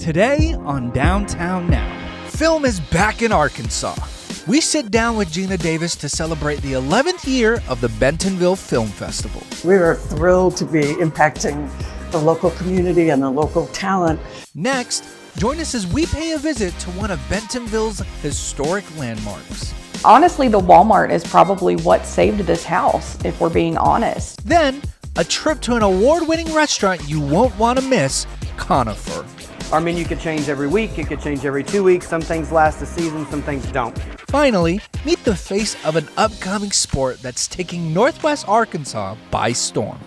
Today on Downtown Now, film is back in Arkansas. We sit down with Geena Davis to celebrate the 11th year of the Bentonville Film Festival. We are thrilled to be impacting the local community and the local talent. Next, join us as we pay a visit to one of Bentonville's historic landmarks. Honestly, the Walmart is probably what saved this house, if we're being honest. Then, a trip to an award-winning restaurant you won't want to miss, Conifer. Our menu could change every week, it could change every 2 weeks. Some things last a season, some things don't. Finally, meet the face of an upcoming sport that's taking Northwest Arkansas by storm.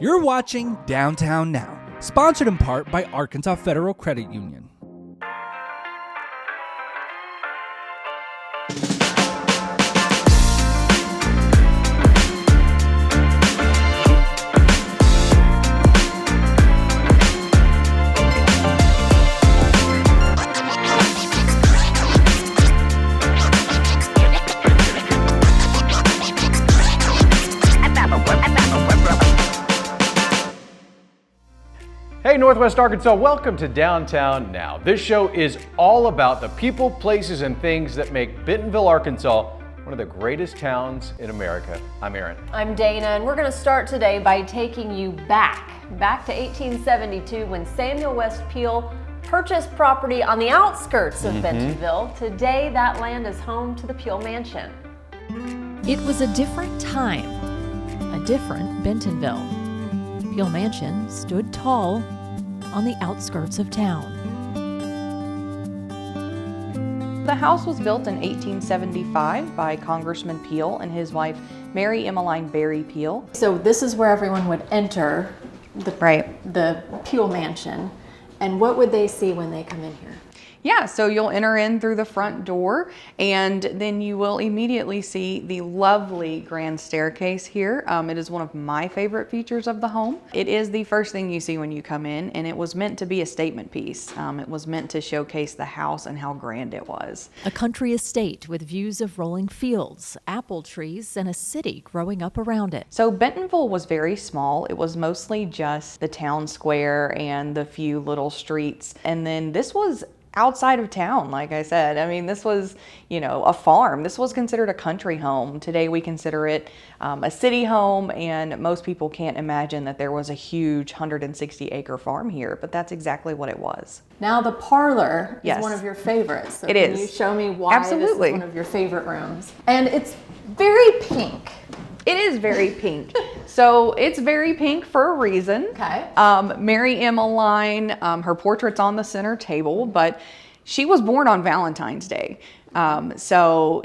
You're watching Downtown Now, sponsored in part by Arkansas Federal Credit Union. Hey Northwest Arkansas, welcome to Downtown Now. This show is all about the people, places, and things that make Bentonville, Arkansas one of the greatest towns in America. I'm Aaron. I'm Dana, and we're going to start today by taking you back to 1872 when Samuel West Peele purchased property on the outskirts of Bentonville. Today, that land is home to the Peele Mansion. It was a different time, a different Bentonville. Peele Mansion stood tall on the outskirts of town. The house was built in 1875 by Congressman Peele and his wife, Mary Emmeline Berry Peele. So this is where everyone would enter the Peele Mansion. And what would they see when they come in here? Yeah, so you'll enter in through the front door and then you will immediately see the lovely grand staircase here. It is one of my favorite features of the home. It is the first thing you see when you come in, and it was meant to be a statement piece. It was meant to showcase the house and how grand it was. A country estate with views of rolling fields, apple trees, and a city growing up around it. So Bentonville was very small. It was mostly just the town square and the few little streets. And then this was outside of town, like I said. I mean, this was, a farm. This was considered a country home. Today we consider it a city home, and most people can't imagine that there was a huge 160-acre farm here, but that's exactly what it was. Now the parlor Yes. is one of your favorites. So It can is. you show me why Absolutely. this is one of your favorite rooms? And it's very pink. It is very pink. So it's very pink for a reason. Okay. Mary Emmeline, her portrait's on the center table, but she was born on Valentine's Day. So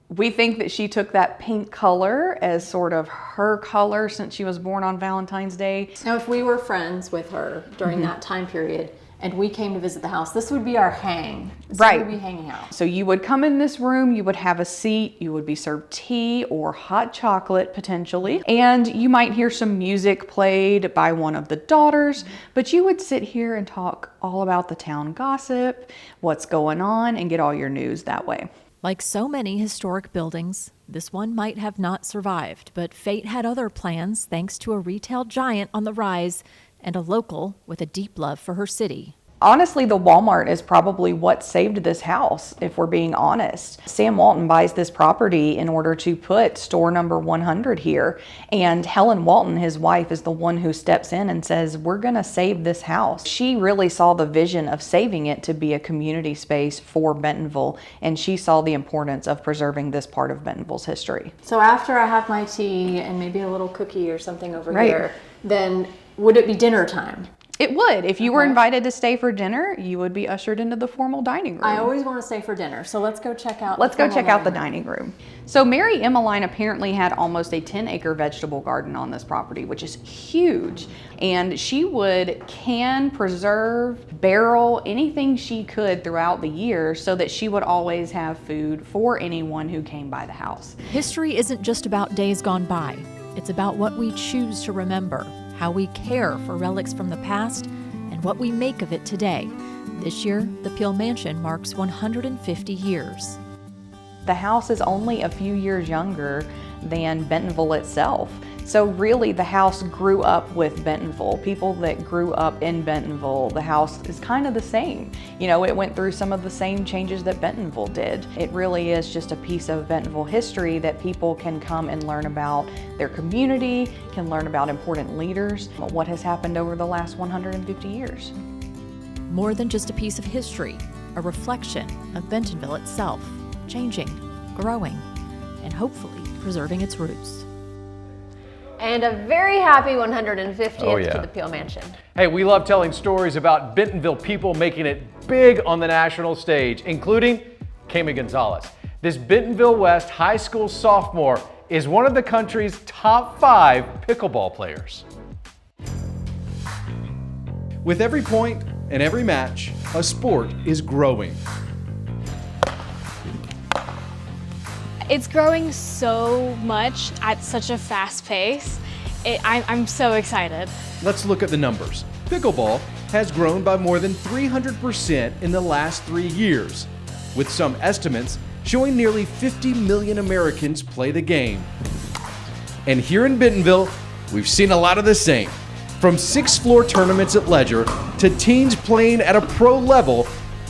we think that she took that pink color as sort of her color since she was born on Valentine's Day. Now, if we were friends with her during that time period and we came to visit the house, this would be our hang. This Right. would be hanging out. So you would come in this room, you would have a seat, you would be served tea or hot chocolate potentially, and you might hear some music played by one of the daughters, but you would sit here and talk all about the town gossip, what's going on, and get all your news that way. Like so many historic buildings, this one might have not survived, but fate had other plans thanks to a retail giant on the rise and a local with a deep love for her city. Honestly, the Walmart is probably what saved this house, if we're being honest. Sam Walton buys this property in order to put store number 100 here. And Helen Walton, his wife, is the one who steps in and says, we're gonna save this house. She really saw the vision of saving it to be a community space for Bentonville. And she saw the importance of preserving this part of Bentonville's history. So after I have my tea and maybe a little cookie or something over Right. here, then would it be dinner time? It would. If you were Okay. invited to stay for dinner, you would be ushered into the formal dining room. I always want to stay for dinner, so let's go check out. Let's the go formal check out the dining room. dining room. So Mary Emmeline apparently had almost a 10-acre vegetable garden on this property, which is huge. And she would can, preserve, barrel, anything she could throughout the year so that she would always have food for anyone who came by the house. History isn't just about days gone by. It's about what we choose to remember, how we care for relics from the past, and what we make of it today. This year, the Peele Mansion marks 150 years. The house is only a few years younger than Bentonville itself. So really the house grew up with Bentonville. People that grew up in Bentonville, the house is kind of the same. You know, it went through some of the same changes that Bentonville did. It really is just a piece of Bentonville history that people can come and learn about their community, can learn about important leaders, what has happened over the last 150 years. More than just a piece of history, a reflection of Bentonville itself, changing, growing, and hopefully preserving its roots. And a very happy 150th Oh, yeah. to the Peele Mansion. Hey, we love telling stories about Bentonville people making it big on the national stage, including Geena Gonzalez. This Bentonville West high school sophomore is one of the country's top 5 pickleball players. With every point and every match, a sport is growing. It's growing so much at such a fast pace. I'm so excited. Let's look at the numbers. Pickleball has grown by more than 300% in the last 3 years, with some estimates showing nearly 50 million Americans play the game. And here in Bentonville, we've seen a lot of the same. From 6th floor tournaments at Ledger to teens playing at a pro level,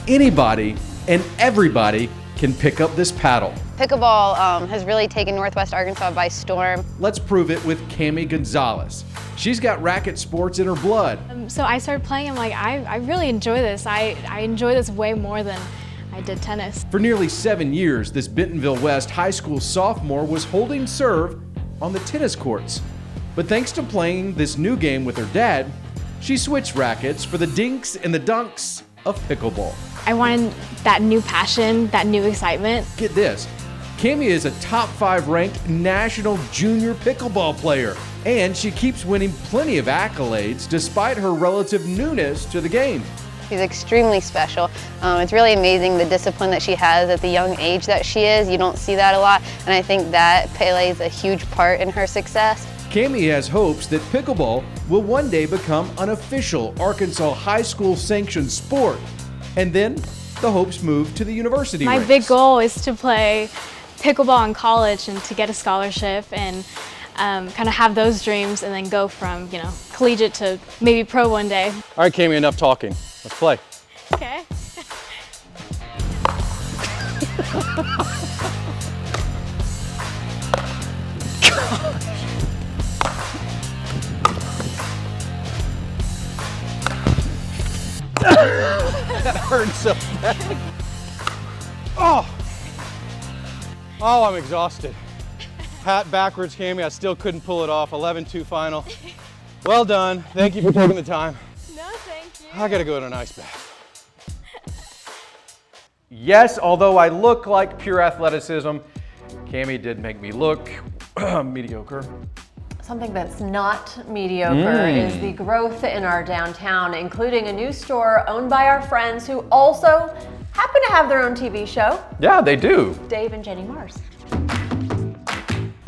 anybody and everybody can pick up this paddle. Pickleball has really taken Northwest Arkansas by storm. Let's prove it with Geena Gonzalez. She's got racket sports in her blood. So I started playing, I'm like, I really enjoy this. I enjoy this way more than I did tennis. For nearly 7 years, this Bentonville West high school sophomore was holding serve on the tennis courts. But thanks to playing this new game with her dad, she switched rackets for the dinks and the dunks of pickleball. I wanted that new passion, that new excitement. Get this, Geena is a top 5 ranked national junior pickleball player, and she keeps winning plenty of accolades despite her relative newness to the game. She's extremely special. It's really amazing the discipline that she has at the young age that she is. You don't see that a lot, and I think that plays a huge part in her success. Geena has hopes that pickleball will one day become an official Arkansas high school sanctioned sport, and then the hopes move to the university My ranks. big goal is to play pickleball in college and to get a scholarship and kind of have those dreams and then go from, you know, collegiate to maybe pro one day. All right, Geena, enough talking. Let's play. Okay. That hurt so bad. Oh, I'm exhausted. Hat backwards, Geena. I still couldn't pull it off. 11-2 final. Well done. Thank you for taking the time. No, thank you. I gotta go in an ice bath. Yes, although I look like pure athleticism, Geena did make me look mediocre. Something that's not mediocre is the growth in our downtown, including a new store owned by our friends who also happen to have their own TV show. Yeah, they do. Dave and Jenny Mars.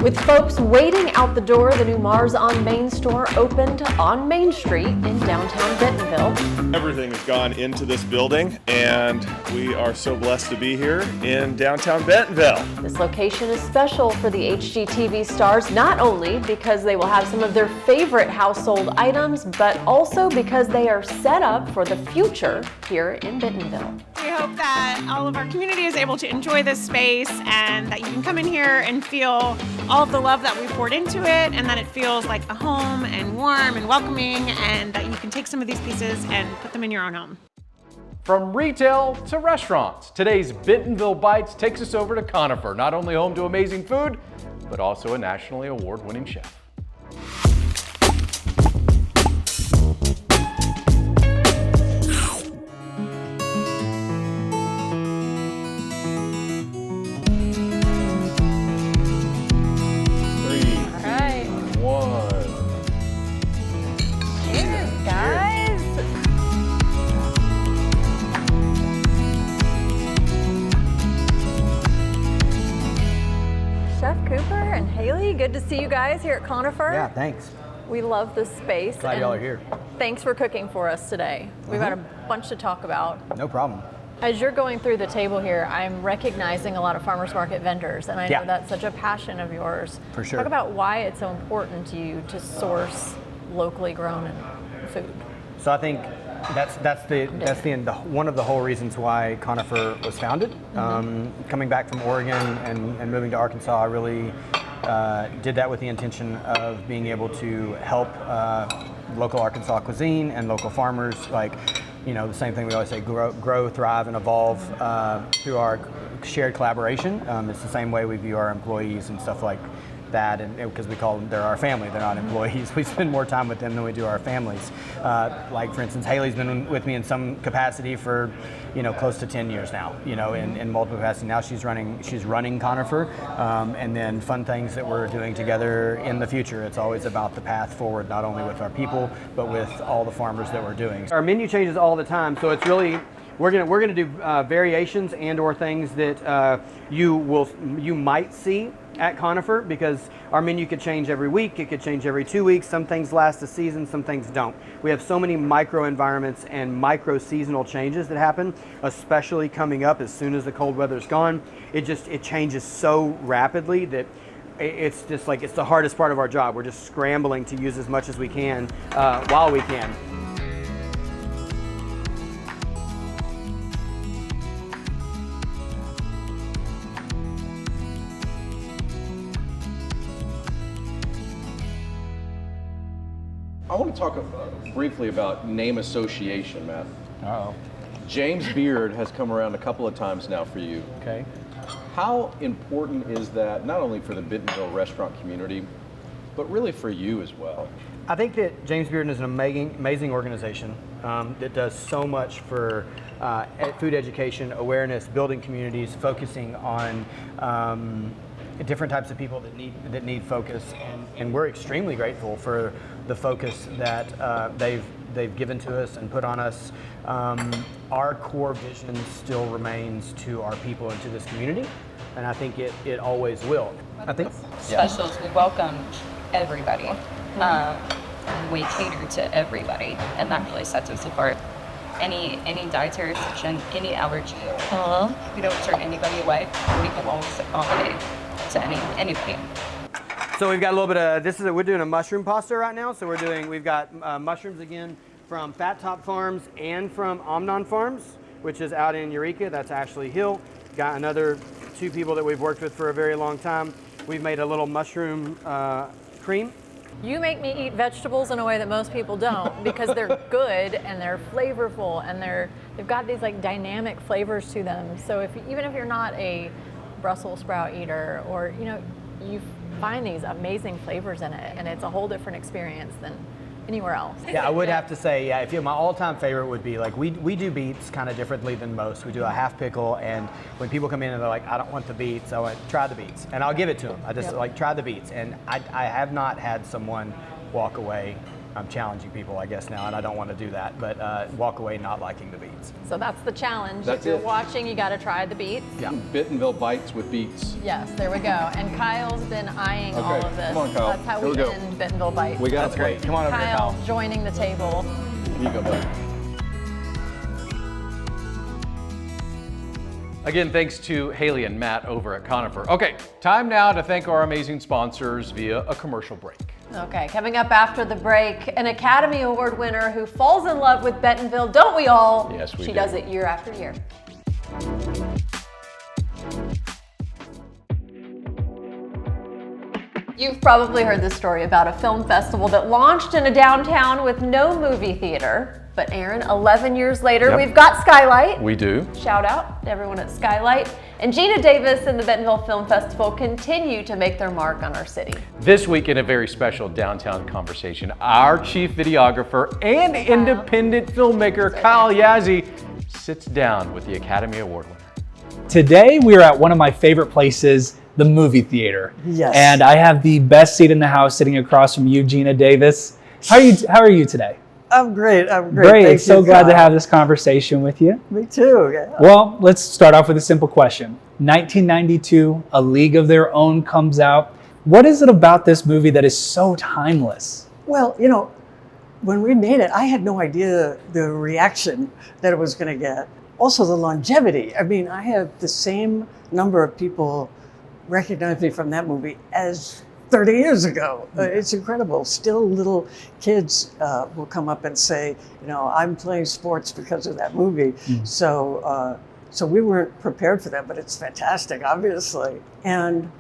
With folks waiting out the door, the new Mars on Main store opened on Main Street in downtown Bentonville. Everything has gone into this building, and we are so blessed to be here in downtown Bentonville. This location is special for the HGTV stars, not only because they will have some of their favorite household items, but also because they are set up for the future here in Bentonville. We hope that all of our community is able to enjoy this space and that you can come in here and feel all of the love that we poured into it, and that it feels like a home and warm and welcoming, and that you can take some of these pieces and put them in your own home. From retail to restaurants, today's Bentonville Bites takes us over to Conifer, not only home to amazing food, but also a nationally award-winning chef. Good to see you guys here at Conifer. Yeah, thanks. We love this space. Glad y'all are here. Thanks for cooking for us today. We've got a bunch to talk about. No problem. As you're going through the table here, I'm recognizing a lot of farmers market vendors, and I know that's such a passion of yours. For sure. Talk about why it's so important to you to source locally grown food. So I think that's one of the whole reasons why Conifer was founded. Coming back from Oregon and moving to Arkansas, I really did that with the intention of being able to help local Arkansas cuisine and local farmers, like, you know, the same thing we always say, grow, thrive, and evolve through our shared collaboration. It's the same way we view our employees and stuff like that, and because we call them, they're our family, they're not employees. We spend more time with them than we do our families. Like, for instance, Haley's been with me in some capacity for, you know, close to 10 years now, you know, in multiple capacities. Now she's running Conifer, and then fun things that we're doing together in the future. It's always about the path forward, not only with our people, but with all the farmers that we're doing. Our menu changes all the time, so it's really, we're gonna do variations and or things that you might see at Conifer, because our menu could change every week, it could change every 2 weeks. Some things last a season, some things don't. We have so many micro environments and micro seasonal changes that happen, especially coming up as soon as the cold weather's gone. It changes so rapidly that it's just like, it's the hardest part of our job. We're just scrambling to use as much as we can while we can. I want to talk briefly about name association, Matt. Uh-oh. James Beard has come around a couple of times now for you. Okay. How important is that, not only for the Bentonville restaurant community, but really for you as well? I think that James Beard is an amazing organization that does so much for food education, awareness, building communities, focusing on different types of people that need focus, and we're extremely grateful for the focus that they've given to us and put on us. Our core vision still remains to our people and to this community, and I think it always will. I think specials, we welcome everybody. We cater to everybody, and that really sets us apart. Any dietary restriction, any allergy, we don't turn anybody away. We can always accommodate to anybody. So we've got a little bit of we're doing a mushroom pasta right now. So we've got mushrooms again from Fat Top Farms and from Omnon Farms, which is out in Eureka. That's Ashley Hill. Got another 2 people that we've worked with for a very long time. We've made a little mushroom cream. You make me eat vegetables in a way that most people don't, because they're good and they're flavorful and they've got these like dynamic flavors to them. So even if you're not a Brussels sprout eater, or you find these amazing flavors in it, and it's a whole different experience than anywhere else. Yeah, I would have to say, my all-time favorite would be, like, we do beets kind of differently than most. We do a half pickle, and when people come in and they're like, I don't want the beets, I want try the beets, and I'll give it to them. I just try the beets, and I have not had someone walk away. I'm challenging people, I guess, now, and I don't want to do that, but walk away not liking the beets. So that's the challenge. That's if you're it. watching, you got to try the beets. Yeah. Bentonville bites with beets. Yes, there we go. And Kyle's been eyeing all of this. Come on, Kyle. That's how Here we we go. end Bentonville bites. We got That's great. Come on over here, Kyle Kyle. joining the table. Here you go, buddy. Again, thanks to Haley and Matt over at Conifer. Okay, time now to thank our amazing sponsors via a commercial break. Okay, coming up after the break, an Academy Award winner who falls in love with Bentonville, don't we all? Yes, we do. She does it year after year. You've probably heard this story about a film festival that launched in a downtown with no movie theater. But Aaron, 11 years later, we've got Skylight. We do. Shout out to everyone at Skylight. And Geena Davis and the Bentonville Film Festival continue to make their mark on our city. This week in a very special downtown conversation, our chief videographer and independent filmmaker, Kyle Yazzie, sits down with the Academy Award winner. Today, we are at one of my favorite places, the movie theater. Yes. And I have the best seat in the house sitting across from you, Geena Davis. How are you today? I'm great. Great. Thank So you, glad to Kyle. have this conversation with you. Me too. Yeah. Well, let's start off with a simple question. 1992, A League of Their Own comes out. What is it about this movie that is so timeless? Well, you know, when we made it, I had no idea the reaction that it was going to get. also the longevity. I mean, I have the same number of people recognize me from that movie as 30 years ago. It's incredible. Still little kids will come up and say, you know, I'm playing sports because of that movie. So we weren't prepared for that, but it's fantastic, obviously. And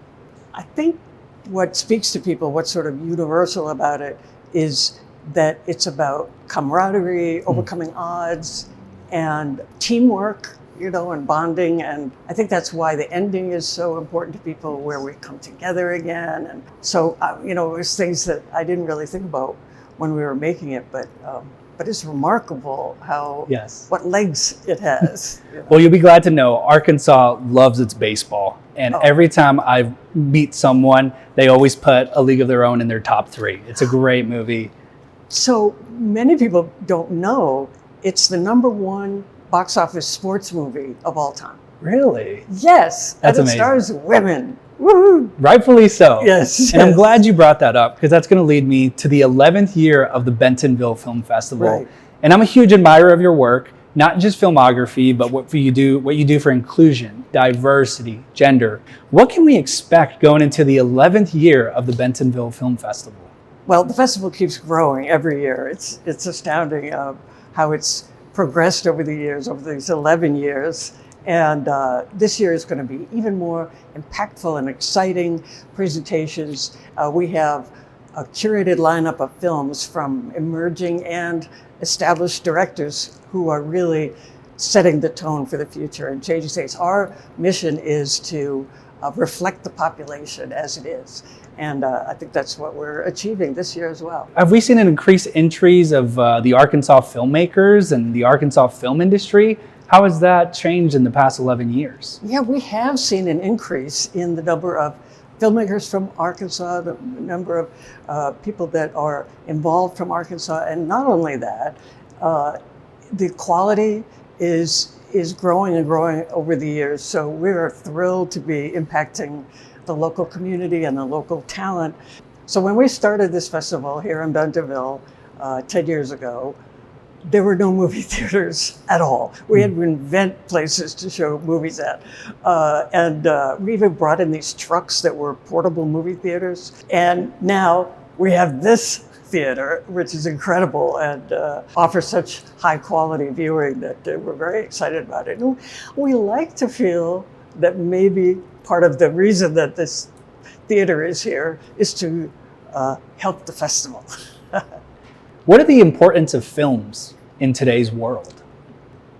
I think what speaks to people, what's sort of universal about it, is that it's about camaraderie, overcoming odds, and teamwork, you know, and bonding. And I think that's why the ending is so important to people, where we come together again. And so, you know, it was things that I didn't really think about when we were making it, but it's remarkable how, what legs it has. You know? Well, you'll be glad to know Arkansas loves its baseball. And every time I meet someone, they always put A League of Their Own in their top 3. It's a great movie. So many people don't know it's the #1 box office sports movie of all time. Really? Yes. That's and it amazing. stars women. Woo-hoo. Rightfully so. Yes. And I'm glad you brought that up, because that's going to lead me to the 11th year of the Bentonville Film Festival. Right. And I'm a huge admirer of your work, not just filmography, but what you do for inclusion, diversity, gender. What can we expect going into the 11th year of the Bentonville Film Festival? Well, the festival keeps growing every year. It's astounding how it's progressed over the years, over these 11 years. And this year is going to be even more impactful and exciting presentations. We have a curated lineup of films from emerging and established directors who are really setting the tone for the future and changing things. Our mission is to reflect the population as it is. And I think that's what we're achieving this year as well. Have we seen an increased entries of the Arkansas filmmakers and the Arkansas film industry? How has that changed in the past 11 years? Yeah, we have seen an increase in the number of filmmakers from Arkansas, the number of people that are involved from Arkansas. And not only that, the quality is growing and growing over the years. So we're thrilled to be impacting the local community and the local talent. So when we started this festival here in Bentonville 10 years ago, there were no movie theaters at all. We had to invent places to show movies at. And we even brought in these trucks that were portable movie theaters. And now we have this theater, which is incredible and offers such high quality viewing that we're very excited about it. And we like to feel that maybe part of the reason that this theater is here is to help the festival. What are the importance of films in today's world?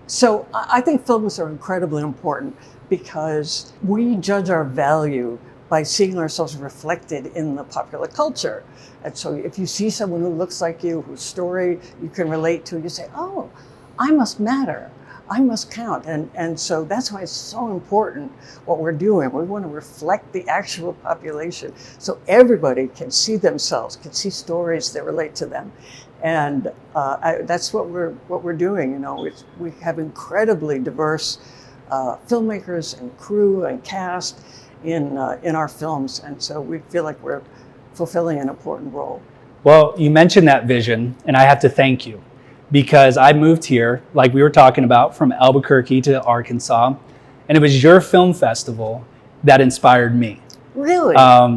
So I think films are incredibly important because we judge our value by seeing ourselves reflected in the popular culture. And so if you see someone who looks like you, whose story you can relate to, you say, oh, I must matter. I must count. And so that's why it's so important what we're doing. We want to reflect the actual population so everybody can see themselves, can see stories that relate to them. And that's what we're doing. You know, we have incredibly diverse filmmakers and crew and cast in our films. And so we feel like we're fulfilling an important role. Well, you mentioned that vision, and I have to thank you, because I moved here, like we were talking about, from Albuquerque to Arkansas, and it was your film festival that inspired me. Really?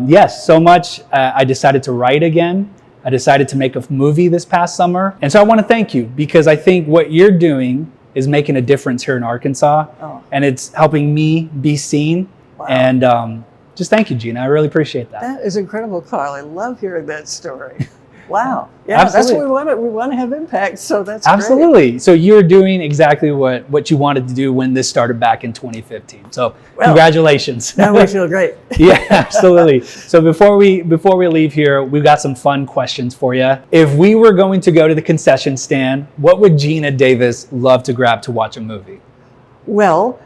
Yes, so much. I decided to write again. I decided to make a movie this past summer. And so I want to thank you, because I think what you're doing is making a difference here in Arkansas, and it's helping me be seen. Wow. And just thank you, Geena. I really appreciate that. That is incredible, Carl. I love hearing that story. Wow. Yeah, Absolutely. That's what we want. We want to have impact. So that's Absolutely. Great. So you're doing exactly what you wanted to do when this started back in 2015. So congratulations. Now we feel great. Yeah, absolutely. So before we leave here, we've got some fun questions for you. If we were going to go to the concession stand, what would Geena Davis love to grab to watch a movie? Well,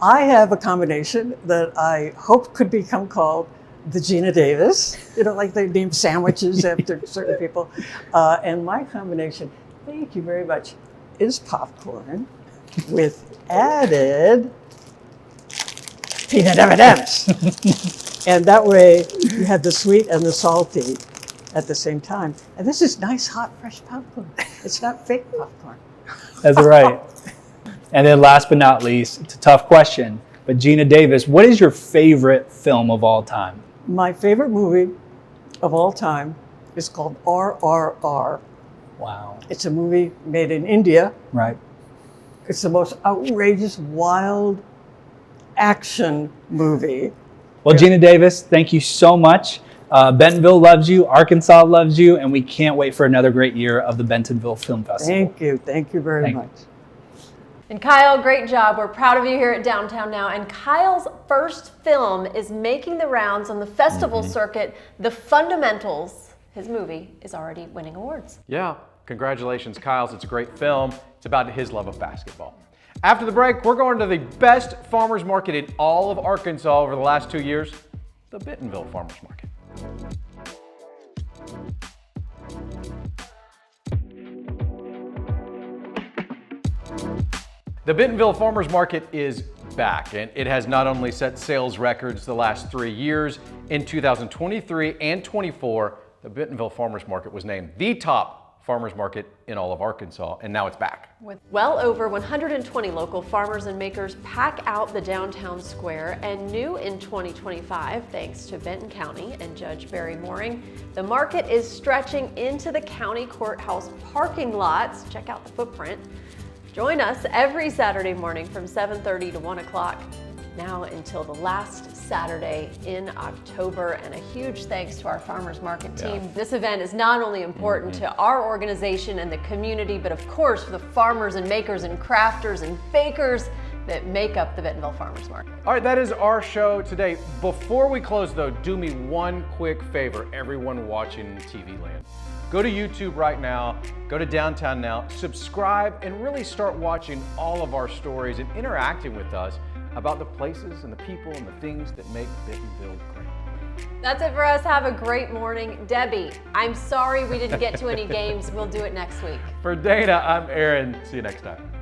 I have a combination that I hope could become called the Geena Davis, you know, like they name sandwiches after certain people. And my combination, thank you very much, is popcorn with added peanut M&Ms. And that way you have the sweet and the salty at the same time. And this is nice, hot, fresh popcorn. It's not fake popcorn. That's right. And then last but not least, it's a tough question, but Geena Davis, what is your favorite film of all time? My favorite movie of all time is called RRR. Wow. It's a movie made in India. Right. It's the most outrageous, wild action movie. Well, Geena Davis, thank you so much. Bentonville loves you, Arkansas loves you, and we can't wait for another great year of the Bentonville Film Festival. Thank you very much. And Kyle, great job. We're proud of you here at Downtown Now. And Kyle's first film is making the rounds on the festival circuit, The Fundamentals. His movie is already winning awards. Yeah, congratulations, Kyle's. It's a great film. It's about his love of basketball. After the break, we're going to the best farmers market in all of Arkansas over the last 2 years, the Bentonville Farmers Market. The Bentonville Farmers Market is back, and it has not only set sales records the last 3 years. In 2023 and 24, the Bentonville Farmers Market was named the top farmers market in all of Arkansas, and now it's back. With well over 120 local farmers and makers pack out the downtown square, and new in 2025, thanks to Benton County and Judge Barry Mooring, the market is stretching into the county courthouse parking lots. Check out the footprint. Join us every Saturday morning from 7:30 to 1 o'clock, now until the last Saturday in October. And a huge thanks to our farmers market team. This event is not only important to our organization and the community, but of course for the farmers and makers and crafters and bakers that make up the Bentonville Farmers Market. All right, that is our show today. Before we close though, do me one quick favor, everyone watching in TV land. Go to YouTube right now, go to Downtown Now, subscribe, and really start watching all of our stories and interacting with us about the places and the people and the things that make Bentonville great. That's it for us. Have a great morning. Debbie, I'm sorry we didn't get to any games. We'll do it next week. For Dana, I'm Aaron. See you next time.